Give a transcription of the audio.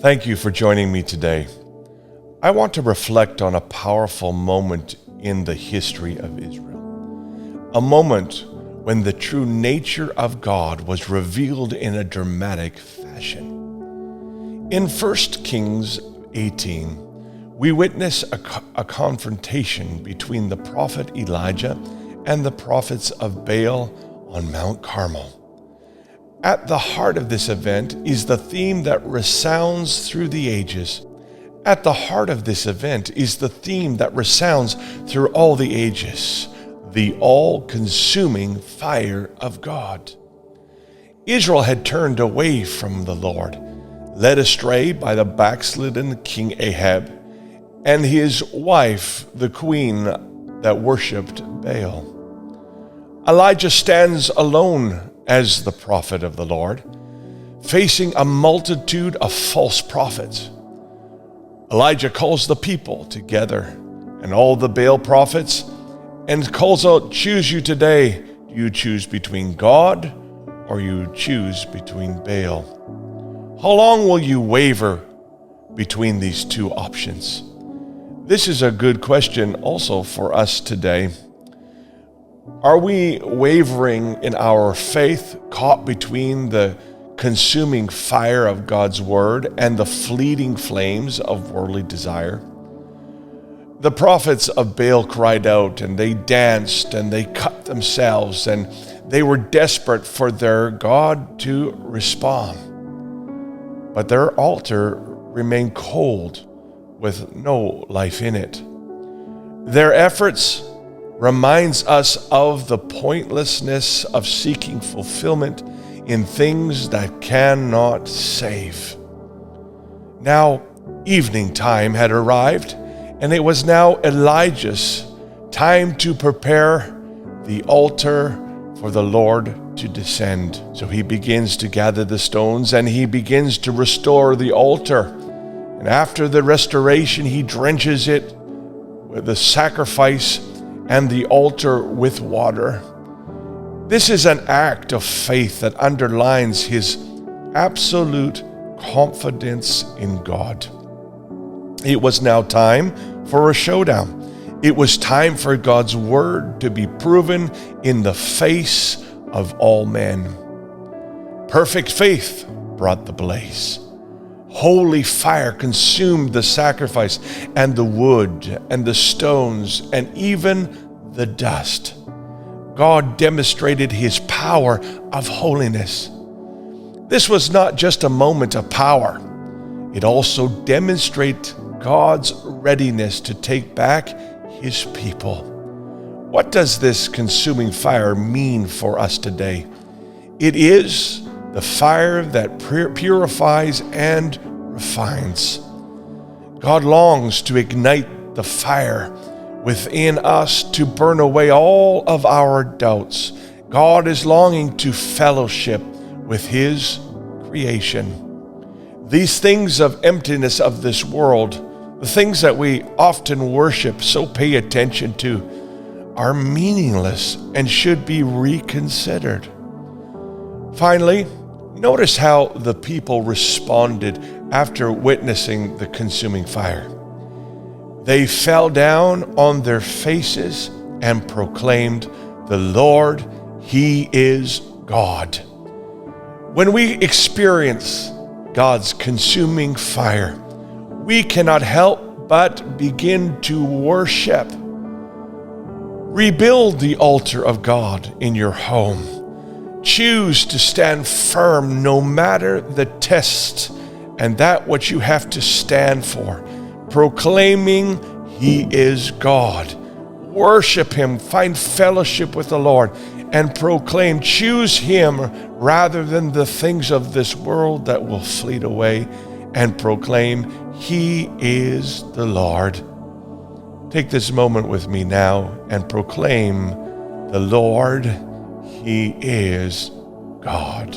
Thank you for joining me today. I want to reflect on a powerful moment in the history of Israel. A moment when the true nature of God was revealed in a dramatic fashion. In 1 Kings 18, we witness a confrontation between the prophet Elijah and the prophets of Baal on Mount Carmel. At the heart of this event is the theme that resounds through the ages. At the heart of this event is the theme that resounds through all the ages, the all-consuming fire of God. Israel had turned away from the Lord, led astray by the backslidden King Ahab and his wife, the queen that worshipped Baal. Elijah stands alone as the prophet of the Lord, facing a multitude of false prophets. Elijah calls the people together and all the Baal prophets and calls out, "Choose you today. Do you choose between God or you choose between Baal? How long will you waver between these two options?" This is a good question also for us today. Are we wavering in our faith, caught between the consuming fire of God's word and the fleeting flames of worldly desire? The prophets of Baal cried out, and they danced, and they cut themselves, and they were desperate for their God to respond. But their altar remained cold, with no life in it. Their efforts reminds us of the pointlessness of seeking fulfillment in things that cannot save. Now, evening time had arrived, and it was now Elijah's time to prepare the altar for the Lord to descend. So he begins to gather the stones, and he begins to restore the altar. And after the restoration, he drenches it with the sacrifice and the altar with water. This is an act of faith that underlines his absolute confidence in God. It was now time for a showdown. It was time for God's word to be proven in the face of all men. Perfect faith brought the blaze. Holy fire consumed the sacrifice and the wood and the stones and even the dust. God demonstrated his power of holiness. This was not just a moment of power. It also demonstrated God's readiness to take back his people. What does this consuming fire mean for us today? It is the fire that purifies and refines. God longs to ignite the fire within us to burn away all of our doubts. God is longing to fellowship with his creation. These things of emptiness of this world, the things that we often worship, so pay attention to, are meaningless and should be reconsidered. Finally, notice how the people responded after witnessing the consuming fire. They fell down on their faces and proclaimed, "The Lord, he is God." When we experience God's consuming fire, we cannot help but begin to worship. Rebuild the altar of God in your home. Choose to stand firm no matter the test and that which you have to stand for, proclaiming he is God. Worship him, find fellowship with the Lord, and proclaim, choose him rather than the things of this world that will fleet away, and proclaim he is the Lord. Take this moment with me now and proclaim, the Lord, he is God.